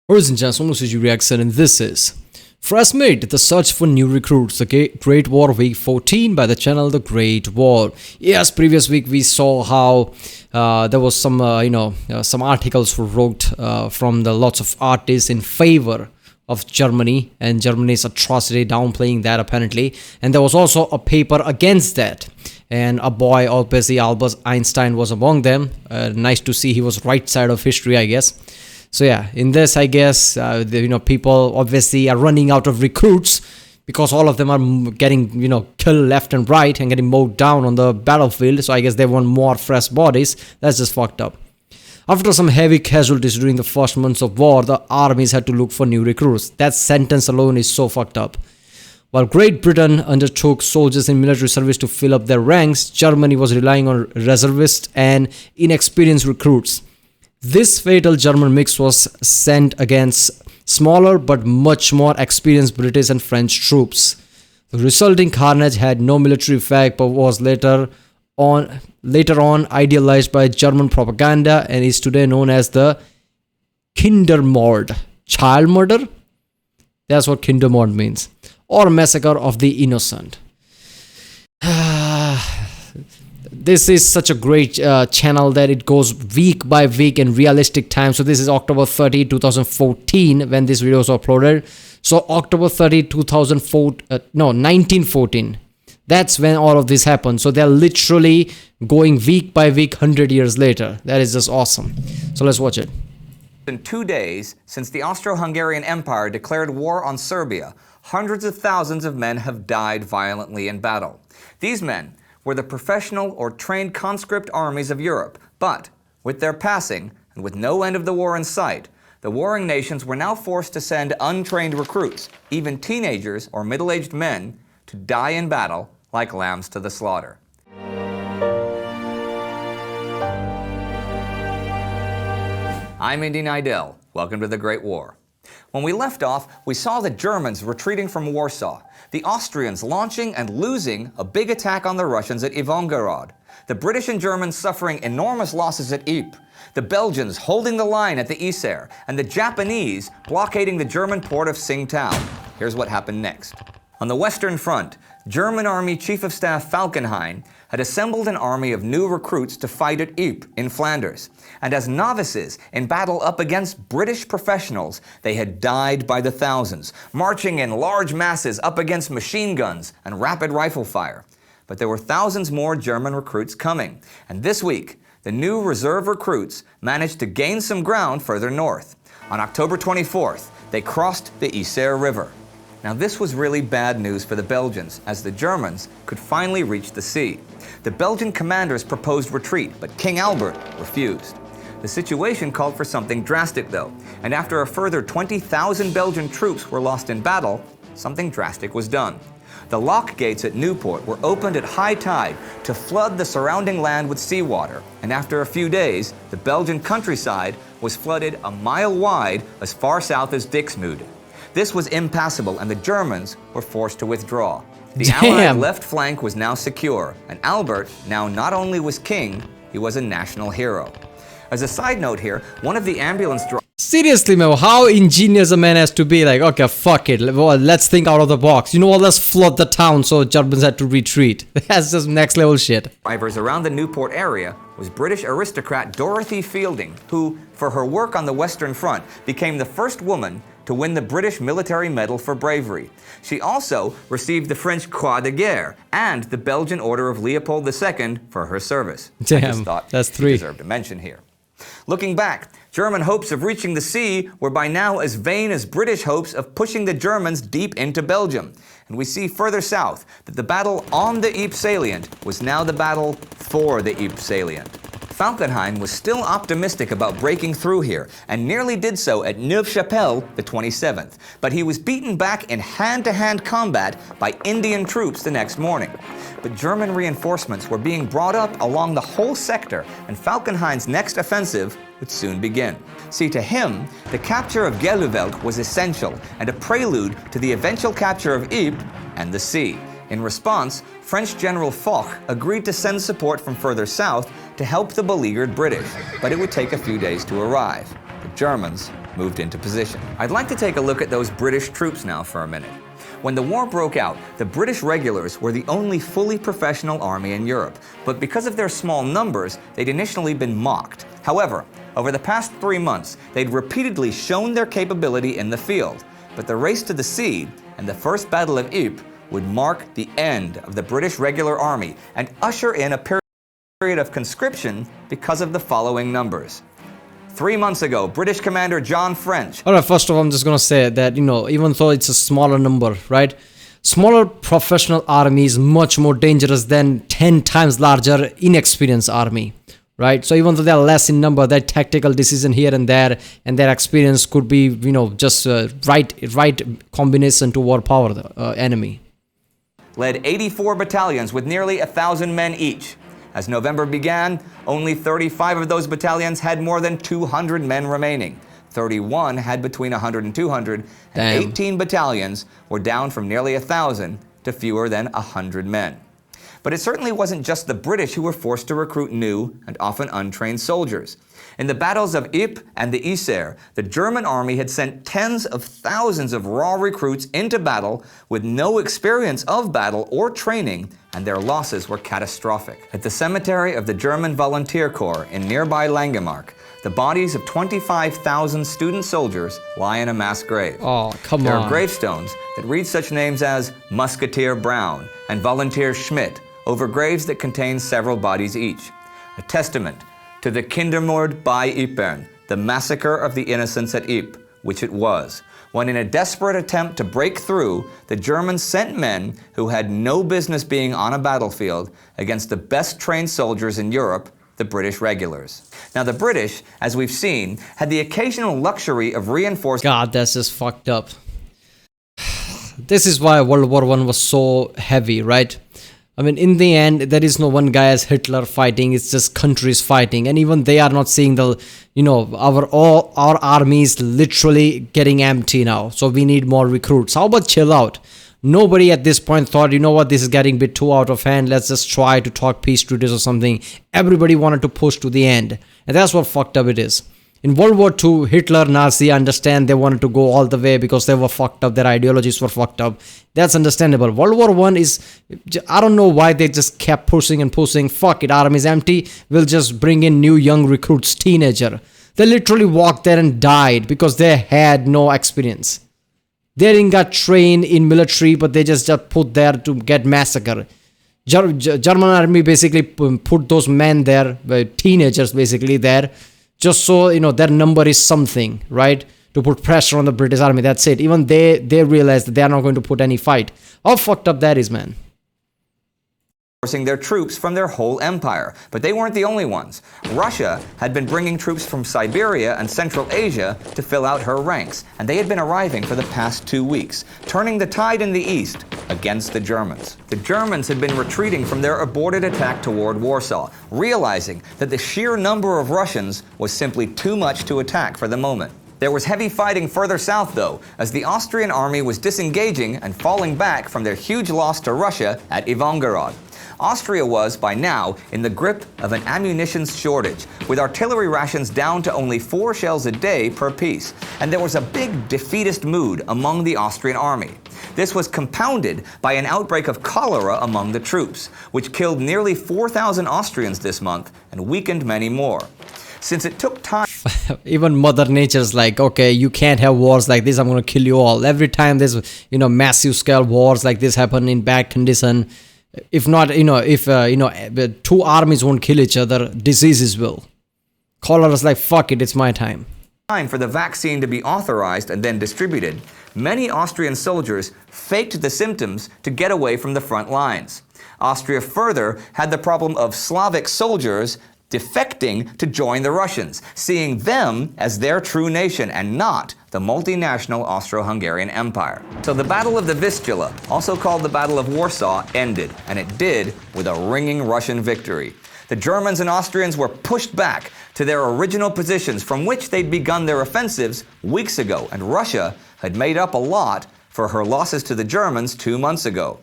Ladies and gentlemen, this is your reaction and this is Fresh Meat, the search for new recruits, the Great War Week 14 by the channel The Great War. Yes, previous week we saw how there was some, some articles were wrote from the lots of artists in favor of Germany and Germany's atrocity, downplaying that apparently. And there was also a paper against that. And a boy, obviously Albert Einstein was among them. Nice to see he was right side of history, I guess. So yeah, in this, I guess, people obviously are running out of recruits because all of them are getting, killed left and right and getting mowed down on the battlefield. So I guess they want more fresh bodies. That's just fucked up. After some heavy casualties during the first months of war, the armies had to look for new recruits. That sentence alone is so fucked up. While Great Britain undertook soldiers in military service to fill up their ranks, Germany was relying on reservists and inexperienced recruits. This fatal German mix was sent against smaller but much more experienced British and French troops. The resulting carnage had no military effect but was later on idealized by German propaganda and is today known as the Kindermord, child murder. That's what Kindermord means, or massacre of the innocent. This is such a great channel that it goes week by week in realistic time. So this is October 30, 2014 when this video was uploaded. So October 30, 1914. That's when all of this happened. So they're literally going week by week, 100 years later. That is just awesome. So let's watch it. In 2 days since the Austro-Hungarian Empire declared war on Serbia, hundreds of thousands of men have died violently in battle. These men were the professional or trained conscript armies of Europe, but with their passing and with no end of the war in sight, the warring nations were now forced to send untrained recruits, even teenagers or middle-aged men, to die in battle like lambs to the slaughter. I'm Indy Nidell. Welcome to the Great War. When we left off, we saw the Germans retreating from Warsaw, the Austrians launching and losing a big attack on the Russians at Ivangorod, the British and Germans suffering enormous losses at Ypres, the Belgians holding the line at the Yser, and the Japanese blockading the German port of Tsingtao. Here's what happened next. On the Western Front, German Army Chief of Staff Falkenhayn had assembled an army of new recruits to fight at Ypres in Flanders. And as novices in battle up against British professionals, they had died by the thousands, marching in large masses up against machine guns and rapid rifle fire. But there were thousands more German recruits coming. And this week, the new reserve recruits managed to gain some ground further north. On October 24th, they crossed the Yser River. Now this was really bad news for the Belgians, as the Germans could finally reach the sea. The Belgian commanders proposed retreat, but King Albert refused. The situation called for something drastic though, and after a further 20,000 Belgian troops were lost in battle, something drastic was done. The lock gates at Newport were opened at high tide to flood the surrounding land with seawater, and after a few days, the Belgian countryside was flooded a mile wide as far south as Dixmude. This was impassable and the Germans were forced to withdraw. The Allied left flank was now secure, and Albert now not only was king, he was a national hero. As a side note here, one of the ambulance drivers... Seriously, man, how ingenious a man has to be. Like, okay, fuck it, well, let's think out of the box. You know what, let's flood the town so Germans had to retreat. That's just next level shit. Drivers around the Newport area was British aristocrat Dorothy Fielding, who, for her work on the Western Front, became the first woman to win the British Military Medal for Bravery. She also received the French Croix de Guerre and the Belgian Order of Leopold II for her service. Damn, I just thought that's three. Deserved a mention here. Looking back, German hopes of reaching the sea were by now as vain as British hopes of pushing the Germans deep into Belgium. And we see further south that the battle on the Ypres salient was now the battle for the Ypres salient. Falkenhayn was still optimistic about breaking through here, and nearly did so at Neuve-Chapelle the 27th, but he was beaten back in hand-to-hand combat by Indian troops the next morning. But German reinforcements were being brought up along the whole sector, and Falkenhayn's next offensive would soon begin. See, to him, the capture of Gelluveld was essential, and a prelude to the eventual capture of Ypres and the sea. In response, French General Foch agreed to send support from further south to help the beleaguered British, but it would take a few days to arrive. The Germans moved into position. I'd like to take a look at those British troops now for a minute. When the war broke out, the British regulars were the only fully professional army in Europe, but because of their small numbers, they'd initially been mocked. However, over the past 3 months, they'd repeatedly shown their capability in the field. But the race to the sea and the First Battle of Ypres would mark the end of the British regular army and usher in a period of conscription because of the following numbers. 3 months ago, British Commander John French. All right, first of all, I'm just going to say that, even though it's a smaller number, right? Smaller professional army is much more dangerous than 10 times larger inexperienced army, right? So even though they're less in number, their tactical decision here and there, and their experience could be, just right combination to overpower the enemy. Led 84 battalions with nearly 1,000 men each. As November began, only 35 of those battalions had more than 200 men remaining. 31 had between 100 and 200, and 18 battalions were down from nearly 1,000 to fewer than 100 men. But it certainly wasn't just the British who were forced to recruit new and often untrained soldiers. In the battles of Ypres and the Yser, the German army had sent tens of thousands of raw recruits into battle with no experience of battle or training, and their losses were catastrophic. At the cemetery of the German Volunteer Corps in nearby Langemark, the bodies of 25,000 student soldiers lie in a mass grave. Oh, come on. There are gravestones that read such names as Musketeer Brown and Volunteer Schmidt over graves that contain several bodies each. A testament to the Kindermord bei Ypern, the massacre of the innocents at Ypres, which it was, when in a desperate attempt to break through, the Germans sent men who had no business being on a battlefield against the best trained soldiers in Europe, the British regulars. Now the British, as we've seen, had the occasional luxury of reinforced... God, that's just fucked up. This is why World War I was so heavy, right? I mean, in the end, there is no one guy as Hitler fighting. It's just countries fighting, and even they are not seeing the, our armies literally getting empty now. So we need more recruits. How about chill out? Nobody at this point thought, this is getting a bit too out of hand. Let's just try to talk peace treaties or something. Everybody wanted to push to the end, and that's what fucked up it is. In World War II, Hitler, Nazi, understand they wanted to go all the way because they were fucked up, their ideologies were fucked up. That's understandable. World War I is, I don't know why they just kept pushing and pushing. Fuck it, army's empty, we'll just bring in new young recruits, teenager. They literally walked there and died because they had no experience. They didn't get trained in military, but they just put there to get massacred. German army basically put those men there, teenagers basically there, just so, their number is something, right? To put pressure on the British army, that's it. Even they realize that they are not going to put any fight. How fucked up that is, man. Forcing their troops from their whole empire. But they weren't the only ones. Russia had been bringing troops from Siberia and Central Asia to fill out her ranks, and they had been arriving for the past 2 weeks, turning the tide in the east against the Germans. The Germans had been retreating from their aborted attack toward Warsaw, realizing that the sheer number of Russians was simply too much to attack for the moment. There was heavy fighting further south, though, as the Austrian army was disengaging and falling back from their huge loss to Russia at Ivangorod. Austria was, by now, in the grip of an ammunition shortage, with artillery rations down to only 4 shells a day per piece, and there was a big defeatist mood among the Austrian army. This was compounded by an outbreak of cholera among the troops, which killed nearly 4,000 Austrians this month and weakened many more. Since it took time... Even Mother Nature's like, okay, you can't have wars like this, I'm going to kill you all. Every time there's, massive scale wars like this happen in bad condition, if not, if 2 armies won't kill each other, diseases will. Cholera's like, fuck it, it's my time. For the vaccine to be authorized and then distributed, many Austrian soldiers faked the symptoms to get away from the front lines. Austria further had the problem of Slavic soldiers defecting to join the Russians, seeing them as their true nation and not the multinational Austro-Hungarian Empire. So the Battle of the Vistula, also called the Battle of Warsaw, ended, and it did with a ringing Russian victory. The Germans and Austrians were pushed back to their original positions from which they'd begun their offensives weeks ago, and Russia had made up a lot for her losses to the Germans 2 months ago.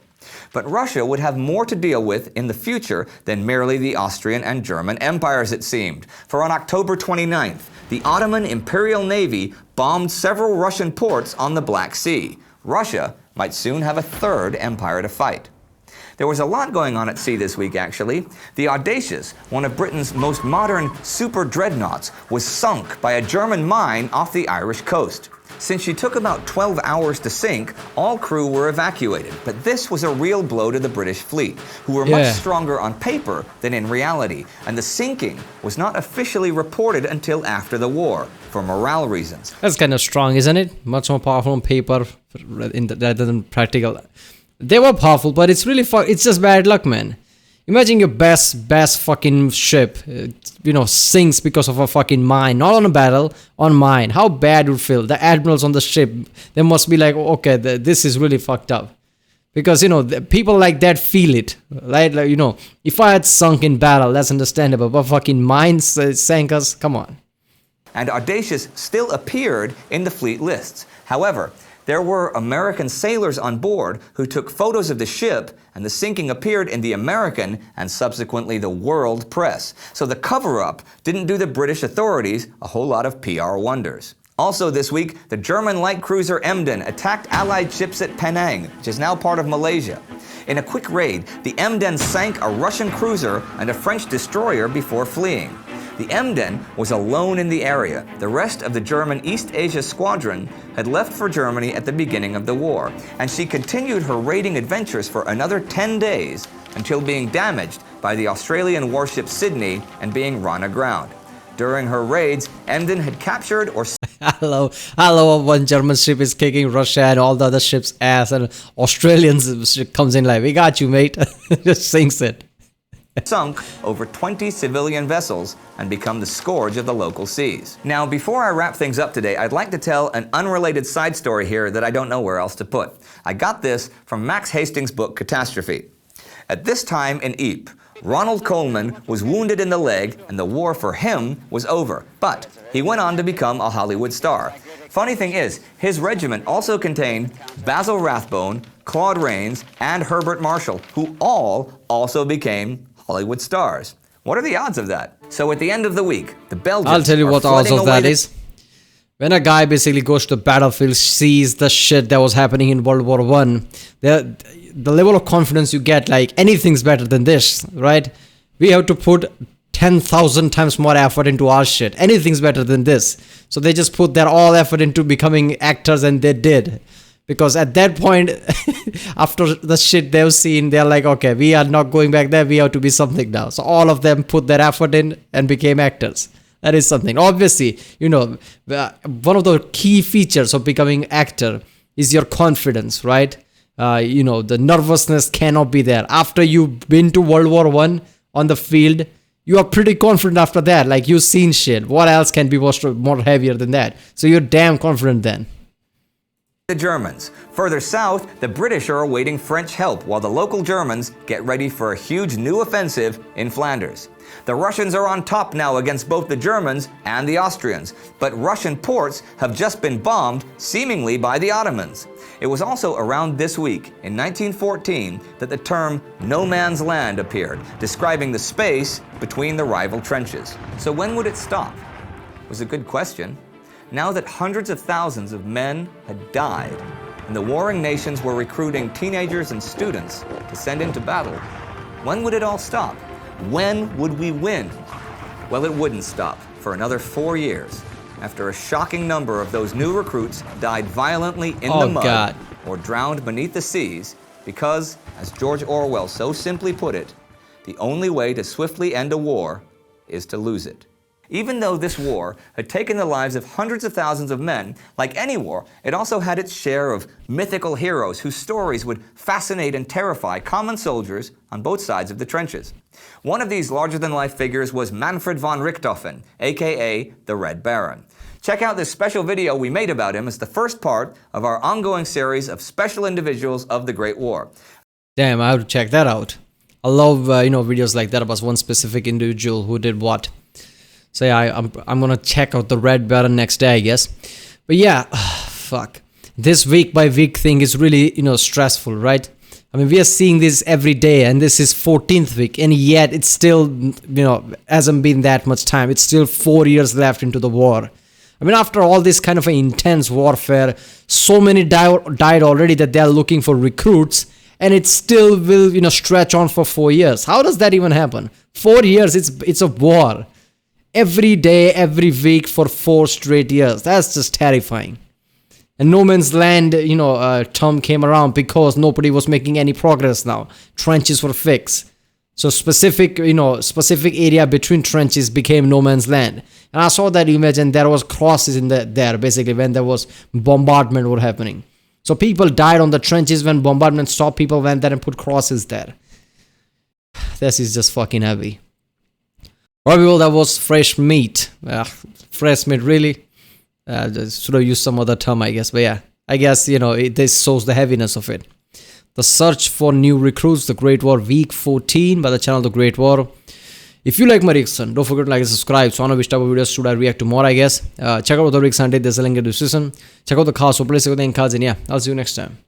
But Russia would have more to deal with in the future than merely the Austrian and German empires, it seemed. For on October 29th, the Ottoman Imperial Navy bombed several Russian ports on the Black Sea. Russia might soon have a third empire to fight. There was a lot going on at sea this week, actually. The Audacious, one of Britain's most modern super dreadnoughts, was sunk by a German mine off the Irish coast. Since she took about 12 hours to sink, all crew were evacuated. But this was a real blow to the British fleet, who were much stronger on paper than in reality. And the sinking was not officially reported until after the war, for morale reasons. That's kind of strong, isn't it? Much more powerful on paper rather than practical. They were powerful, but it's really it's just bad luck, man. Imagine your best fucking ship, sinks because of a fucking mine. Not on a battle, on mine. How bad would feel? The admirals on the ship, they must be like, okay, this is really fucked up. Because, people like that feel it, right? Like, if I had sunk in battle, that's understandable. But fucking mines sank us, come on. And Audacious still appeared in the fleet lists. However, there were American sailors on board who took photos of the ship, and the sinking appeared in the American and subsequently the world press. So the cover-up didn't do the British authorities a whole lot of PR wonders. Also this week, the German light cruiser Emden attacked Allied ships at Penang, which is now part of Malaysia. In a quick raid, the Emden sank a Russian cruiser and a French destroyer before fleeing. The Emden was alone in the area. The rest of the German East Asia Squadron had left for Germany at the beginning of the war, and she continued her raiding adventures for another 10 days until being damaged by the Australian warship Sydney and being run aground. During her raids, Emden had captured or... Hello, one German ship is kicking Russia and all the other ships' ass, and Australians comes in like, we got you, mate. Just sinks it. Sunk over 20 civilian vessels and become the scourge of the local seas. Now, before I wrap things up today, I'd like to tell an unrelated side story here that I don't know where else to put. I got this from Max Hastings' book, Catastrophe. At this time in Ypres, Ronald Coleman was wounded in the leg and the war for him was over, but he went on to become a Hollywood star. Funny thing is, his regiment also contained Basil Rathbone, Claude Rains, and Herbert Marshall, who all also became Hollywood stars. What are the odds of that? So at the end of the week, the Belgians I'll tell you what the odds of that is. When a guy basically goes to the battlefield, sees the shit that was happening in World War I, the level of confidence you get, like, anything's better than this, right? We have to put 10,000 times more effort into our shit. Anything's better than this. So they just put their all effort into becoming actors, and they did. Because at that point, after the shit they've seen, they're like, okay, we are not going back there. We have to be something now. So all of them put their effort in and became actors. That is something. Obviously, one of the key features of becoming actor is your confidence, right? The nervousness cannot be there. After you've been to World War I on the field, you are pretty confident after that. Like, you've seen shit. What else can be more heavier than that? So you're damn confident then. The Germans. Further south, the British are awaiting French help while the local Germans get ready for a huge new offensive in Flanders. The Russians are on top now against both the Germans and the Austrians, but Russian ports have just been bombed, seemingly by the Ottomans. It was also around this week, in 1914, that the term no man's land appeared, describing the space between the rival trenches. So when would it stop? It was a good question. Now that hundreds of thousands of men had died, and the warring nations were recruiting teenagers and students to send into battle, when would it all stop? When would we win? Well, it wouldn't stop for another 4 years, after a shocking number of those new recruits died violently in the mud or drowned beneath the seas because, as George Orwell so simply put it, the only way to swiftly end a war is to lose it. Even though this war had taken the lives of hundreds of thousands of men, like any war, it also had its share of mythical heroes whose stories would fascinate and terrify common soldiers on both sides of the trenches. One of these larger-than-life figures was Manfred von Richthofen, aka the Red Baron. Check out this special video we made about him as the first part of our ongoing series of special individuals of the Great War. Damn, I have to check that out. I love videos like that about one specific individual who did what. So yeah, I'm gonna check out the Red Baron next day, I guess. But yeah, fuck. This week by week thing is really, stressful, right? I mean, we are seeing this every day, and this is 14th week, and yet it's still, hasn't been that much time. It's still 4 years left into the war. I I mean, after all this kind of an intense warfare, so many died already that they are looking for recruits, and it still will, stretch on for 4 years. How does that even happen? 4 years, it's a war. Every day, every week for 4 straight years. That's just terrifying. And no man's land, term came around because nobody was making any progress now. Trenches were fixed. So specific area between trenches became no man's land. And I saw that image, and there was crosses in there basically when there was bombardment were happening. So people died on the trenches when bombardment stopped. People went there and put crosses there. This is just fucking heavy. Well, people, that was fresh meat. Fresh meat, really? Should have used some other term, I guess. But yeah, I guess, this shows the heaviness of it. The search for new recruits, the Great War, week 14 by the channel The Great War. If you like my reaction, don't forget to like and subscribe. So I know which type of videos should I react to more, I guess. Check out the reaction I did. There's a link in the description. Check out the cards for place and yeah, I'll see you next time.